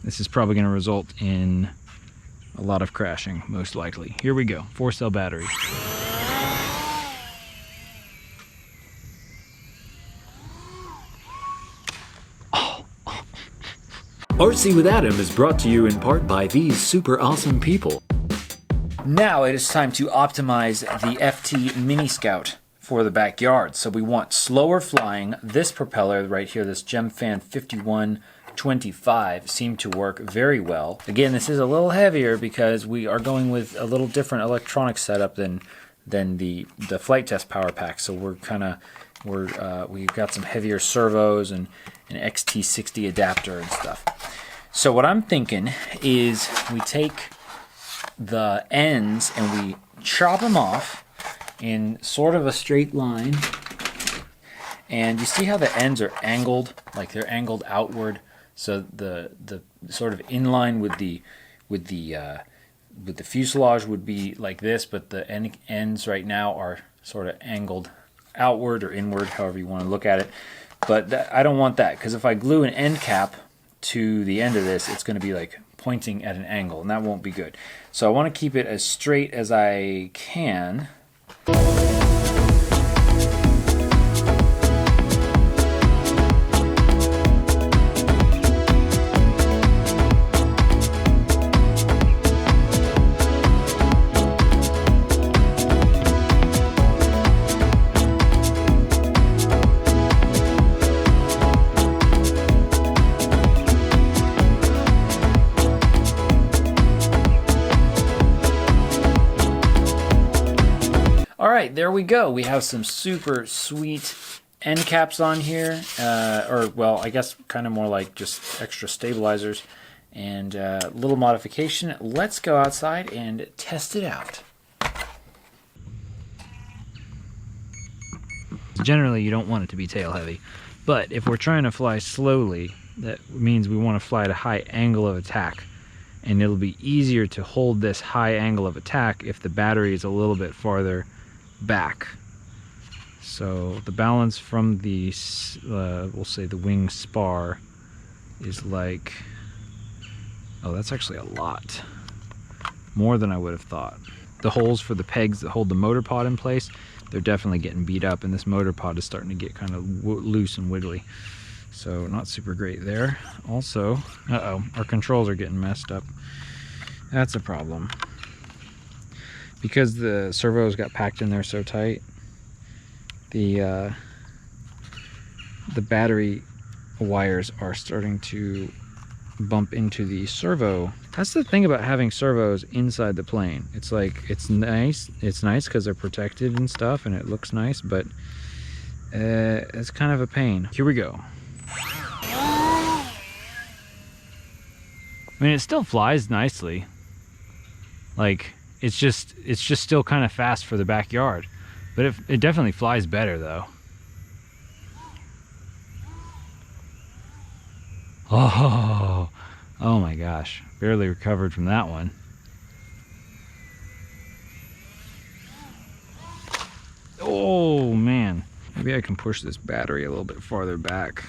This is probably going to result in a lot of crashing, most likely. Here we go, 4-cell battery. RC with Adam is brought to you in part by these super awesome people. Now it is time to optimize the FT Mini Scout for the backyard. So we want slower flying. This propeller right here, this GemFan 5125, seemed to work very well. Again, this is a little heavier because we are going with a little different electronic setup than the FliteTest power pack. So we've got some heavier servos and an XT60 adapter and stuff. So what I'm thinking is we take the ends and we chop them off in sort of a straight line. And you see how the ends are angled, like they're angled outward. So the sort of in line with the fuselage would be like this, but the ends right now are sort of angled outward or inward, however you want to look at it. But I don't want that, because if I glue an end cap to the end of this, it's going to be like pointing at an angle, and that won't be good. So I want to keep it as straight as I can. Alright, there we go. We have some super sweet end caps on here, or well, I guess kind of more like just extra stabilizers and a little modification. Let's go outside and test it out. Generally, you don't want it to be tail heavy, but if we're trying to fly slowly, that means we want to fly at a high angle of attack, and it'll be easier to hold this high angle of attack if the battery is a little bit farther back. So the balance from the we'll say the wing spar is like, oh, that's actually a lot more than I would have thought. The holes for the pegs that hold the motor pod in place, they're definitely getting beat up, and this motor pod is starting to get kind of loose and wiggly, so not super great there. Also, our controls are getting messed up. That's a problem, because the servos got packed in there so tight. The battery wires are starting to bump into the servo. That's the thing about having servos inside the plane. It's like, it's nice because they're protected and stuff, and it looks nice, but it's kind of a pain. Here we go. I mean, it still flies nicely. Like, it's just still kind of fast for the backyard, but it definitely flies better though. Oh my gosh, barely recovered from that one. Oh man, maybe I can push this battery a little bit farther back.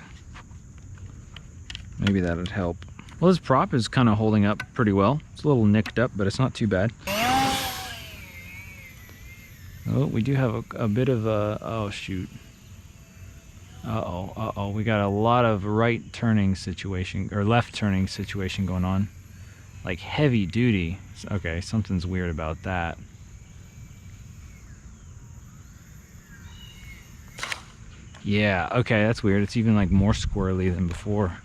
Maybe that'd help. Well, this prop is kind of holding up pretty well. It's a little nicked up, but it's not too bad. Oh, we do have a bit of a, oh shoot. Uh-oh, we got a lot of right turning situation, or left turning situation going on. Like heavy duty. Okay, something's weird about that. Yeah, okay, that's weird. It's even like more squirrely than before.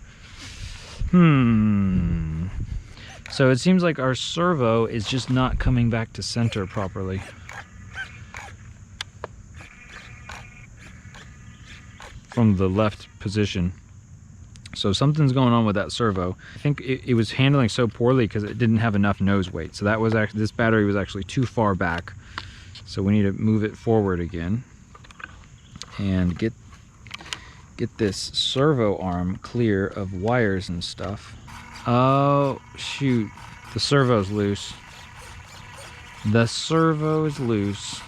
So it seems like our servo is just not coming back to center properly. From the left position. So something's going on with that servo. I think it was handling so poorly because it didn't have enough nose weight. So that was actually, this battery was actually too far back. So we need to move it forward again and get this servo arm clear of wires and stuff. Oh shoot, the servo's loose. The servo is loose.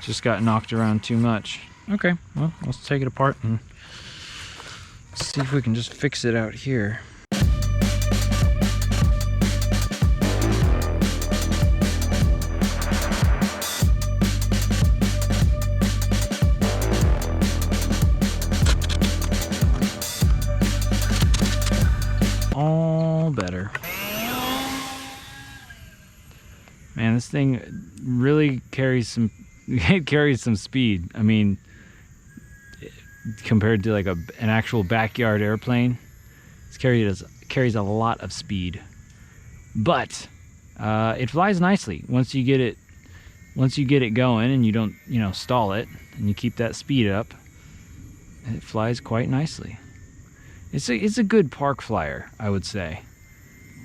Just got knocked around too much. Okay, well, let's take it apart and see if we can just fix it out here. all better. Man, this thing really carries some, it carries some speed. I mean, compared to like an actual backyard airplane, it's carries a lot of speed. But it flies nicely once you get it going and you don't, stall it, and you keep that speed up. It flies quite nicely. It's a good park flyer, I would say,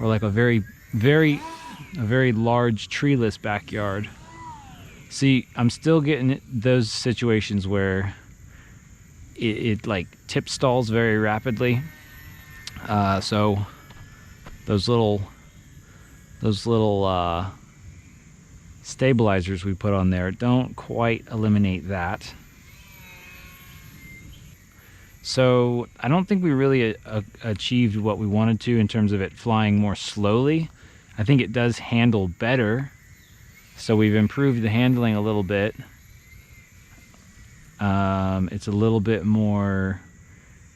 or like a very large treeless backyard. See, I'm still getting those situations where it like tip stalls very rapidly. So those little stabilizers we put on there don't quite eliminate that. So I don't think we really achieved what we wanted to in terms of it flying more slowly. I think it does handle better. So we've improved the handling a little bit. It's a little bit more,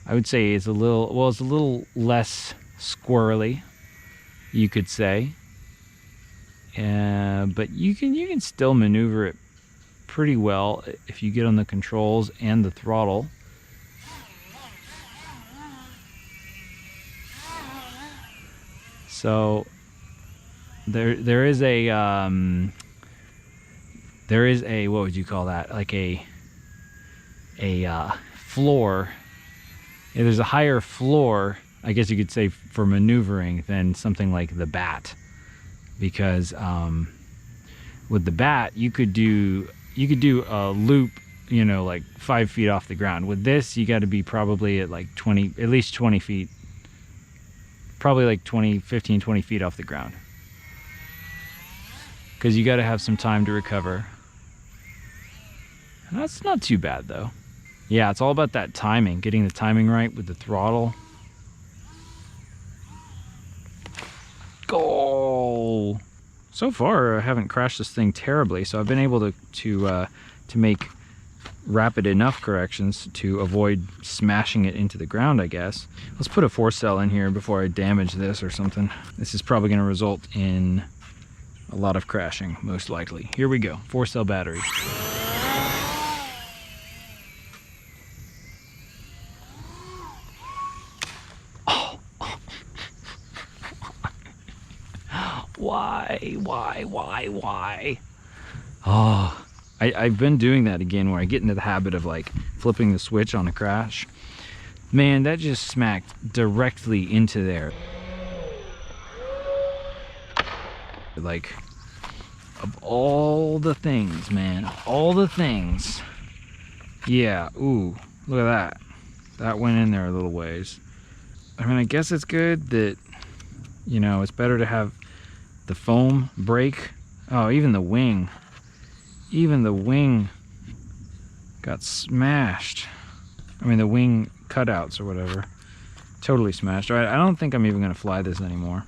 I would say it's a little less squirrely, you could say. But you can still maneuver it pretty well if you get on the controls and the throttle. So there is a what would you call that? Like a floor. Yeah, there's a higher floor, I guess you could say, for maneuvering than something like the Bat, because with the Bat you could do a loop, like 5 feet off the ground. With this, you got to be probably at like at least 20 feet. Probably like 15, 20 feet off the ground. Because you got to have some time to recover. And that's not too bad though. Yeah, it's all about that timing, getting the timing right with the throttle. Go! So far, I haven't crashed this thing terribly, so I've been able to make rapid enough corrections to avoid smashing it into the ground, I guess. Let's put a 4-cell in here before I damage this or something. This is probably going to result in a lot of crashing, most likely. Here we go, 4-cell battery. Oh. Why? Oh. I've been doing that again, where I get into the habit of like flipping the switch on a crash. Man, that just smacked directly into there. Like, of all the things, man, all the things. Yeah, ooh, look at that. That went in there a little ways. I mean, I guess it's good that, it's better to have the foam break. Oh, even the wing got smashed. I mean, the wing cutouts or whatever, totally smashed. All right, I don't think I'm even gonna fly this anymore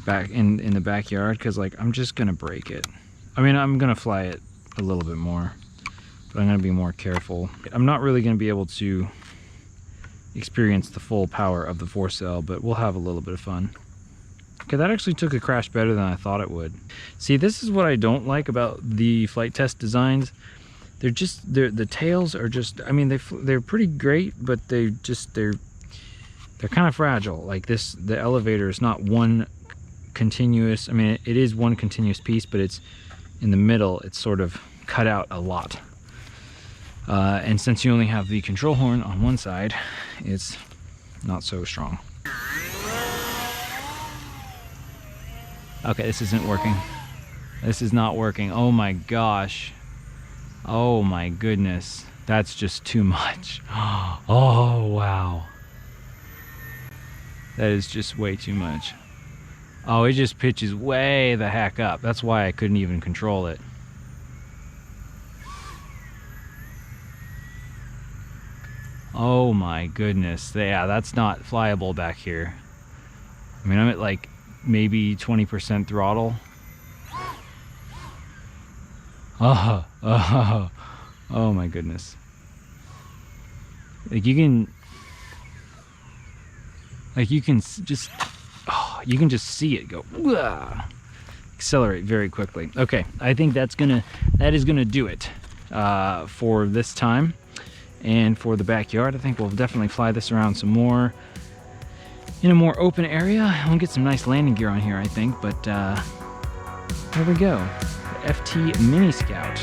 back in the backyard, because like I'm just gonna break it. I mean, I'm gonna fly it a little bit more, but I'm gonna be more careful. I'm not really gonna be able to experience the full power of the 4-cell, but we'll have a little bit of fun. Okay, that actually took a crash better than I thought it would. See, this is what I don't like about the FliteTest designs. The tails are just, I mean, they're pretty great, but they're kind of fragile. Like this, the elevator is not one continuous, I mean, it is one continuous piece, but it's in the middle, it's sort of cut out a lot. And since you only have the control horn on one side, it's not so strong. Okay, this isn't working. This is not working. Oh my gosh. Oh my goodness. That's just too much. Oh wow. That is just way too much. Oh, it just pitches way the heck up. That's why I couldn't even control it. Oh my goodness. Yeah, that's not flyable back here. I mean, I'm at like maybe 20% throttle. Oh my goodness. Like you can, Like you can just see it go. Wah! Accelerate very quickly. Okay, I think that is gonna do it for this time and for the backyard. I think we'll definitely fly this around some more in a more open area. We'll get some nice landing gear on here, I think. But there we go, the FT Mini Scout.